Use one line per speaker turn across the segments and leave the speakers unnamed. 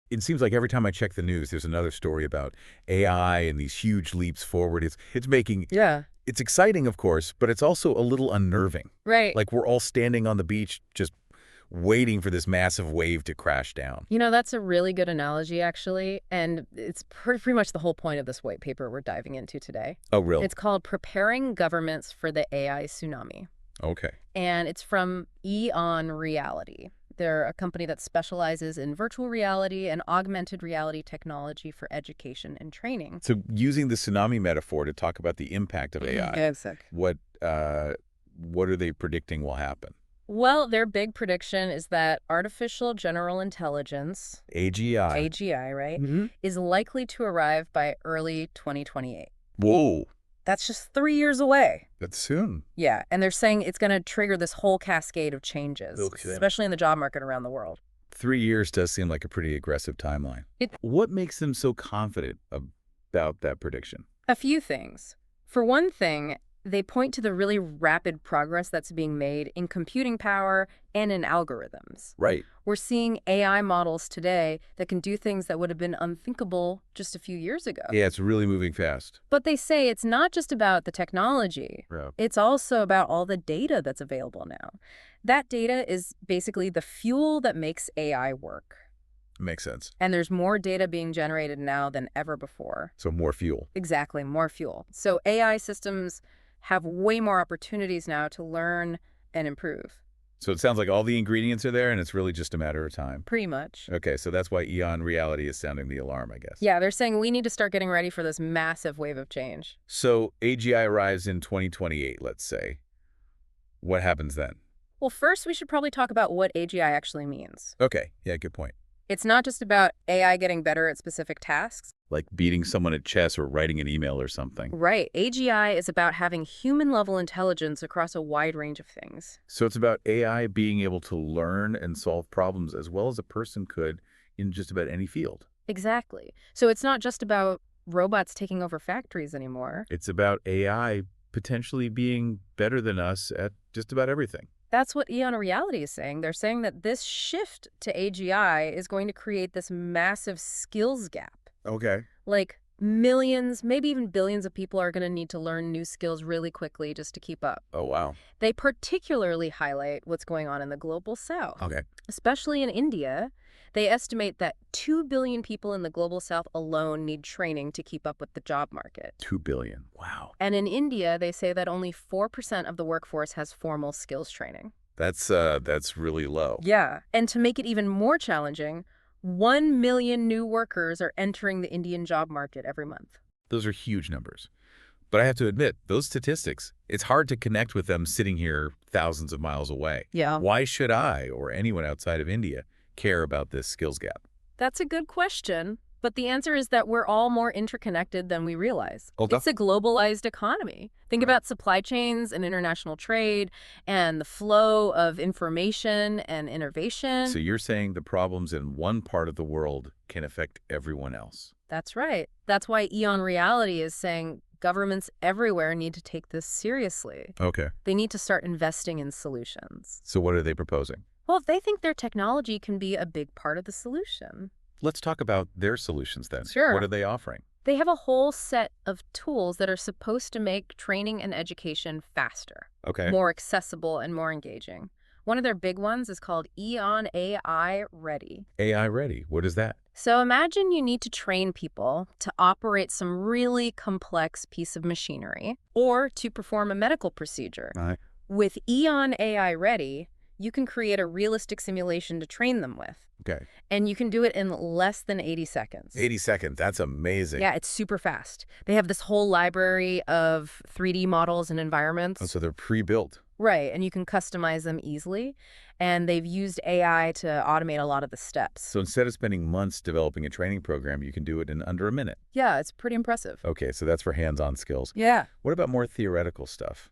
It seems like every time I check the news, there's another story about AI and these huge leaps forward. It's making
Yeah.
it's exciting, of course, but it's also a little unnerving.
Right.
Like we're all standing on the beach just waiting for this massive wave to crash down.
You know, that's a really good analogy, actually, and it's pretty much the whole point of this white paper we're diving into today.
Oh, really?
It's called Preparing Governments for the AI Tsunami,
Okay.
and it's from EON Reality. They're a company that specializes in virtual reality and augmented reality technology for education and training.
So using the tsunami metaphor to talk about the impact of AI,
Exactly.
what are they predicting will happen?
Well, their big prediction is that artificial general intelligence,
AGI.
AGI, right,
Mm-hmm.
is likely to arrive by early 2028.
Whoa,
That's just 3 years away.
that's soon.
Yeah, and they're saying it's going to trigger this whole cascade of changes,
Okay.
especially in the job market around the world.
3 years does seem like a pretty aggressive timeline. What makes them so confident about that prediction?
A few things. For one thing, they point to the really rapid progress that's being made in computing power and in algorithms.
Right.
We're seeing AI models today that can do things that would have been unthinkable just a few years ago.
Yeah, it's really moving fast.
But they say it's not just about the technology.
Yeah.
It's also about all the data that's available now. That data is basically the fuel that makes AI work.
Makes sense.
And there's more data being generated now than ever before.
So more fuel.
Exactly, more fuel. So AI systems have way more opportunities now to learn and improve.
So it sounds like all the ingredients are there, and it's really just a matter of time.
Pretty much.
Okay, so that's why EON Reality is sounding the alarm, I guess.
Yeah, they're saying we need to start getting ready for this massive wave of change.
So AGI arrives in 2028, let's say. What happens then?
Well, first, we should probably talk about what AGI actually means.
Okay, yeah, good point.
It's not just about AI getting better at specific tasks.
Like beating someone at chess or writing an email or something.
Right. AGI is about having human-level intelligence across a wide range of things.
So it's about AI being able to learn and solve problems as well as a person could in just about any field.
Exactly. So it's not just about robots taking over factories anymore.
It's about AI potentially being better than us at just about everything.
That's what EON Reality is saying. They're saying that this shift to AGI is going to create this massive skills gap.
Okay.
Like millions, maybe even billions of people are going to need to learn new skills really quickly just to keep up.
Oh, wow.
They particularly highlight what's going on in the global south.
Okay.
Especially in India, they estimate that 2 billion people in the global south alone need training to keep up with the job market.
2 billion. Wow.
And in India, they say that only 4% of the workforce has formal skills training.
That's really low.
Yeah. And to make it even more challenging, 1 million new workers are entering the Indian job market every month.
Those are huge numbers. But I have to admit, those statistics, it's hard to connect with them sitting here thousands of miles away.
Yeah.
Why should I, or anyone outside of India, care about this skills gap?
That's a good question. But the answer is that we're all more interconnected than we realize.
Oh,
It's a globalized economy. Think about supply chains and international trade and the flow of information and innovation.
So you're saying the problems in one part of the world can affect everyone else?
That's right. That's why EON Reality is saying governments everywhere need to take this seriously.
Okay.
They need to start investing in solutions.
So what are they proposing?
Well, they think their technology can be a big part of the solution.
Let's talk about their solutions then.
Sure.
What are they offering?
They have a whole set of tools that are supposed to make training and education faster,
Okay.
more accessible, and more engaging. One of their big ones is called EON AI Ready.
AI Ready. What is that?
So imagine you need to train people to operate some really complex piece of machinery or to perform a medical procedure.
Right.
With EON AI Ready, you can create a realistic simulation to train them with.
Okay.
And you can do it in less than 80 seconds.
80 seconds. That's amazing.
Yeah, it's super fast. They have this whole library of 3D models and environments.
Oh, so they're pre-built.
Right, and you can customize them easily. And they've used AI to automate a lot of the steps.
So instead of spending months developing a training program, you can do it in under a minute.
Yeah, it's pretty impressive.
Okay, so that's for hands-on skills.
Yeah.
What about more theoretical stuff?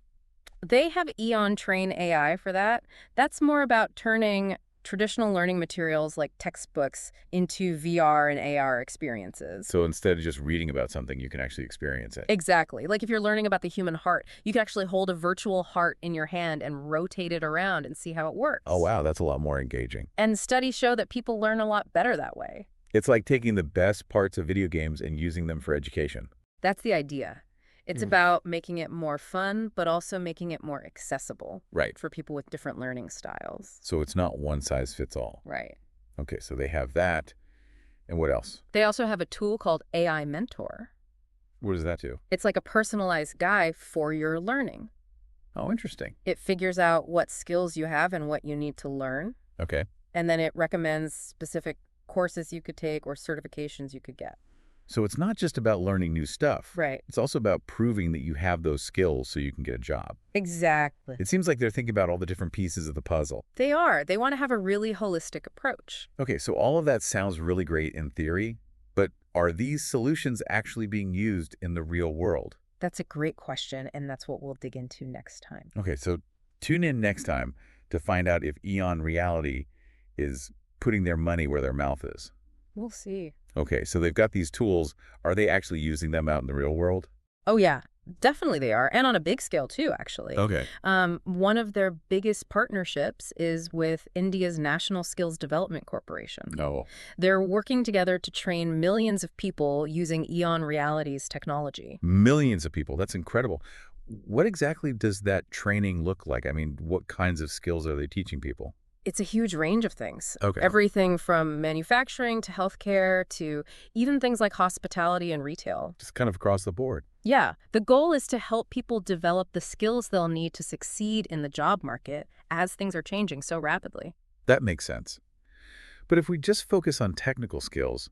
They have EON Train AI for that. That's more about turning traditional learning materials like textbooks into VR and AR experiences.
So instead of just reading about something, you can actually experience it.
Exactly. Like if you're learning about the human heart, you can actually hold a virtual heart in your hand and rotate it around and see how it works.
Oh, wow, that's a lot more engaging.
And studies show that people learn a lot better that way.
It's like taking the best parts of video games and using them for education.
That's the idea. It's about making it more fun, but also making it more accessible
Right.
for people with different learning styles.
So it's not one size fits all.
Right.
Okay, so they have that. And what else?
They also have a tool called AI Mentor.
What does that do?
It's like a personalized guide for your learning.
Oh, interesting.
It figures out what skills you have and what you need to learn,
Okay.
and then it recommends specific courses you could take or certifications you could get.
So it's not just about learning new stuff.
Right.
It's also about proving that you have those skills so you can get a job.
Exactly.
It seems like they're thinking about all the different pieces of the puzzle.
They are. They want to have a really holistic approach.
Okay, so all of that sounds really great in theory, but are these solutions actually being used in the real world?
That's a great question, and that's what we'll dig into next time.
Okay, so tune in next time to find out if EON Reality is putting their money where their mouth is.
We'll see.
Okay, so they've got these tools. Are they actually using them out in the real world?
Oh, yeah. Definitely they are, and on a big scale, too, actually.
Okay.
One of their biggest partnerships is with India's National Skills Development Corporation.
No.
They're working together to train millions of people using EON Reality's technology.
Millions of people. That's incredible. What exactly does that training look like? I mean, what kinds of skills are they teaching people?
It's a huge range of things.
Okay.
Everything from manufacturing to healthcare to even things like hospitality and retail.
Just kind of across the board.
Yeah, the goal is to help people develop the skills they'll need to succeed in the job market as things are changing so rapidly.
That makes sense. But if we just focus on technical skills,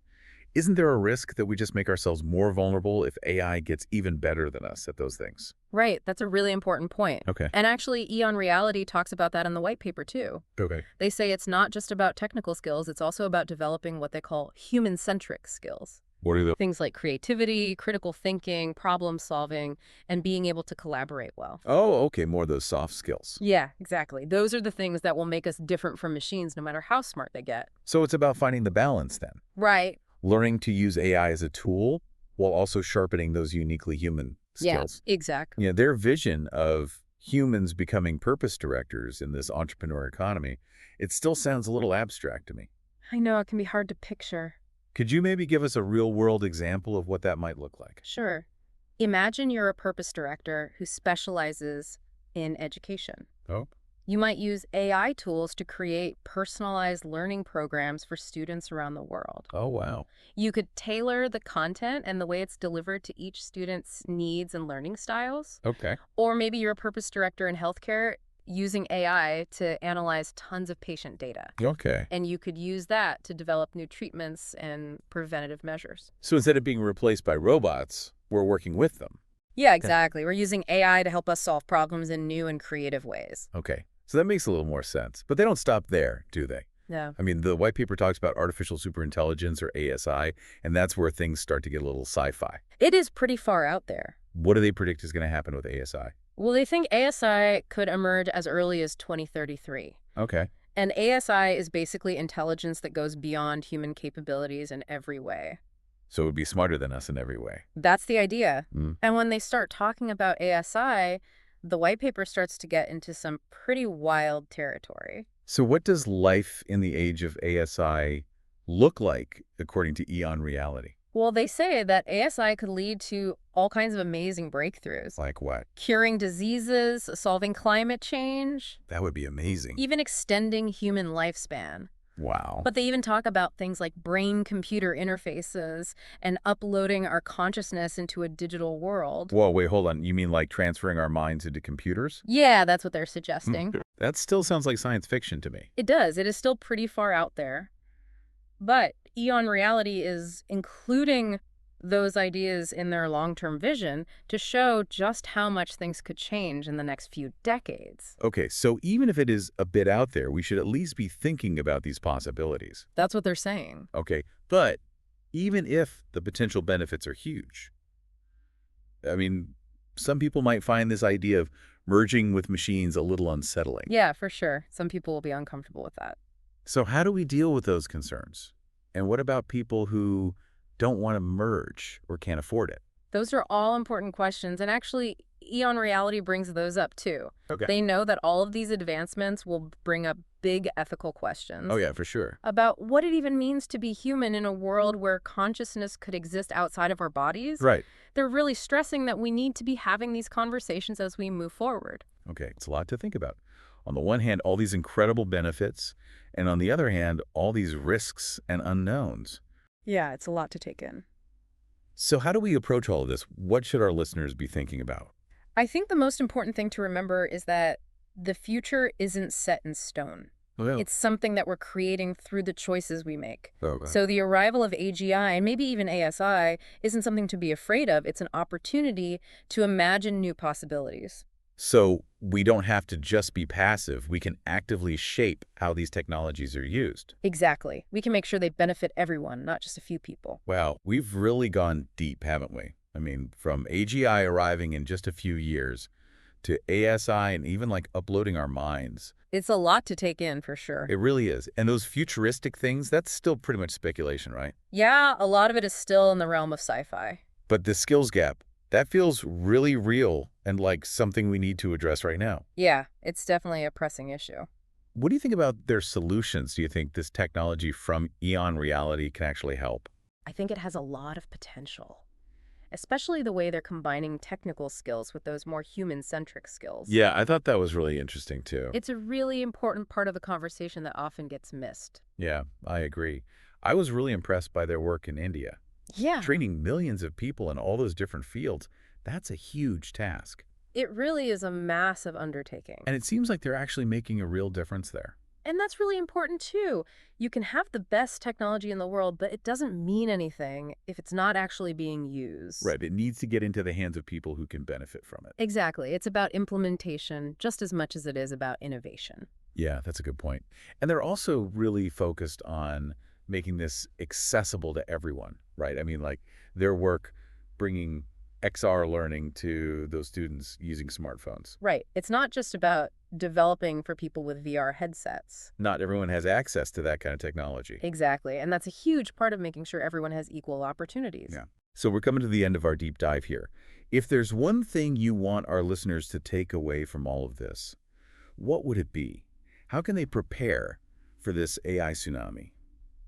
isn't there a risk that we just make ourselves more vulnerable if AI gets even better than us at those things?
Right, that's a really important point.
Okay.
And actually, EON Reality talks about that in the white paper, too.
Okay.
They say it's not just about technical skills, it's also about developing what they call human-centric skills.
What are the...
Things like creativity, critical thinking, problem solving, and being able to collaborate well.
Oh, okay, more of those soft skills.
Yeah, exactly. Those are the things that will make us different from machines no matter how smart they get.
So it's about finding the balance then.
Right.
Learning to use AI as a tool while also sharpening those uniquely human skills.
Yeah, exactly.
Yeah, their vision of humans becoming purpose directors in this entrepreneur economy, it still sounds a little abstract to me.
I know, it can be hard to picture.
Could you maybe give us a real-world example of what that might look like?
Sure. Imagine you're a purpose director who specializes in education.
Oh.
You might use AI tools to create personalized learning programs for students around the world.
Oh, wow.
You could tailor the content and the way it's delivered to each student's needs and learning styles.
Okay.
Or maybe you're a purpose director in healthcare using AI to analyze tons of patient data.
Okay.
And you could use that to develop new treatments and preventative measures.
So instead of being replaced by robots, we're working with them.
Yeah, exactly. We're using AI to help us solve problems in new and creative ways.
Okay. So that makes a little more sense. But they don't stop there, do they?
No.
I mean, the white paper talks about artificial superintelligence, or ASI, and that's where things start to get a little sci-fi.
It is pretty far out there.
What do they predict is going to happen with ASI?
Well, they think ASI could emerge as early as 2033.
Okay.
And ASI is basically intelligence that goes beyond human capabilities in every way.
So it would be smarter than us in every way.
That's the idea.
Mm.
And when they start talking about ASI, the white paper starts to get into some pretty wild territory.
So what does life in the age of ASI look like, according to EON Reality?
Well, they say that ASI could lead to all kinds of amazing breakthroughs.
Like what?
Curing diseases, solving climate change,
That would be amazing.
even extending human lifespan.
Wow.
But they even talk about things like brain-computer interfaces and uploading our consciousness into a digital world.
Whoa, wait, hold on. You mean like transferring our minds into computers?
Yeah, that's what they're suggesting.
That still sounds like science fiction to me.
It does. It is still pretty far out there. But EON Reality is including those ideas in their long-term vision to show just how much things could change in the next few decades.
Okay, so even if it is a bit out there, we should at least be thinking about these possibilities.
That's what they're saying.
Okay, but even if the potential benefits are huge, I mean, some people might find this idea of merging with machines a little unsettling.
Yeah, for sure. Some people will be uncomfortable with that.
So how do we deal with those concerns? And what about people who don't want to merge or can't afford it?
Those are all important questions, and actually, EON Reality brings those up too.
Okay.
They know that all of these advancements will bring up big ethical
Oh,
questions
yeah, for sure.
about what it even means to be human in a world where consciousness could exist outside of our bodies.
Right.
They're really stressing that we need to be having these conversations as we move forward.
Okay, it's a lot to think about. On the one hand, all these incredible benefits, and on the other hand, all these risks and unknowns.
Yeah, it's a lot to take in.
So how do we approach all of this? What should our listeners be thinking about?
I think the most important thing to remember is that the future isn't set in stone.
Well,
It's something that we're creating through the choices we make.
okay.
So the arrival of AGI and maybe even ASI isn't something to be afraid of. It's an opportunity to imagine new possibilities.
So we don't have to just be passive. We can actively shape how these technologies are used.
Exactly. We can make sure they benefit everyone, not just a few people.
Wow, we've really gone deep, haven't we? I mean, from AGI arriving in just a few years to ASI and even like uploading our minds.
It's a lot to take in for sure.
It really is. And those futuristic things, that's still pretty much speculation, right?
Yeah, a lot of it is still in the realm of sci-fi.
But the skills gap, that feels really real and like something we need to address right now.
Yeah, it's definitely a pressing issue.
What do you think about their solutions? Do you think this technology from EON Reality can actually help?
I think it has a lot of potential, especially the way they're combining technical skills with those more human-centric skills.
Yeah, I thought that was really interesting too.
It's a really important part of the conversation that often gets missed.
Yeah, I agree. I was really impressed by their work in India.
Yeah,
Training millions of people in all those different fields, that's a huge task.
it really is a massive undertaking.
And it seems like they're actually making a real difference there.
And that's really important too. You can have the best technology in the world, but it doesn't mean anything if it's not actually being used.
Right, it needs to get into the hands of people who can benefit from it.
Exactly. It's about implementation just as much as it is about innovation.
Yeah, that's a good point. And they're also really focused on making this accessible to everyone, right? I mean, like their work bringing XR learning to those students using smartphones.
Right. It's not just about developing for people with VR headsets.
Not everyone has access to that kind of technology.
Exactly. And that's a huge part of making sure everyone has equal opportunities.
Yeah. So we're coming to the end of our deep dive here. If there's one thing you want our listeners to take away from all of this, what would it be? How can they prepare for this AI tsunami?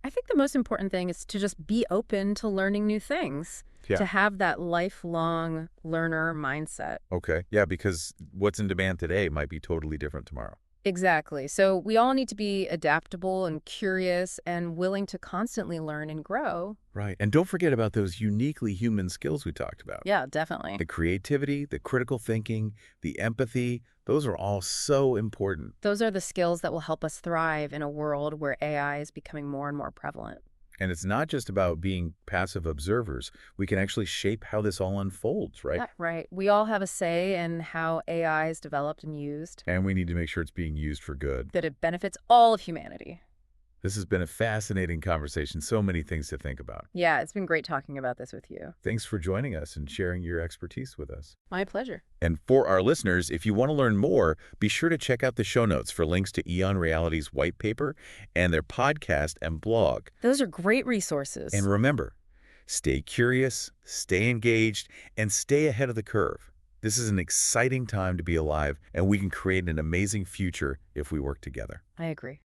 I think the most important thing is to just be open to learning new things,
Yeah.
to have that lifelong learner mindset.
Okay. Yeah, because what's in demand today might be totally different tomorrow.
Exactly. So we all need to be adaptable and curious and willing to constantly learn and grow.
Right. And don't forget about those uniquely human skills we talked about.
Yeah, definitely.
The creativity, the critical thinking, the empathy, those are all so important.
Those are the skills that will help us thrive in a world where AI is becoming more and more prevalent.
And it's not just about being passive observers. We can actually shape how this all unfolds, right?
Yeah, right. We all have a say in how AI is developed and used,
And we need to make sure it's being used for good.
that it benefits all of humanity.
This has been a fascinating conversation. So many things to think about.
Yeah, it's been great talking about this with you.
Thanks for joining us and sharing your expertise with us.
My pleasure.
And for our listeners, if you want to learn more, be sure to check out the show notes for links to EON Reality's white paper and their podcast and blog.
Those are great resources.
And remember, stay curious, stay engaged, and stay ahead of the curve. This is an exciting time to be alive, and we can create an amazing future if we work together.
I agree.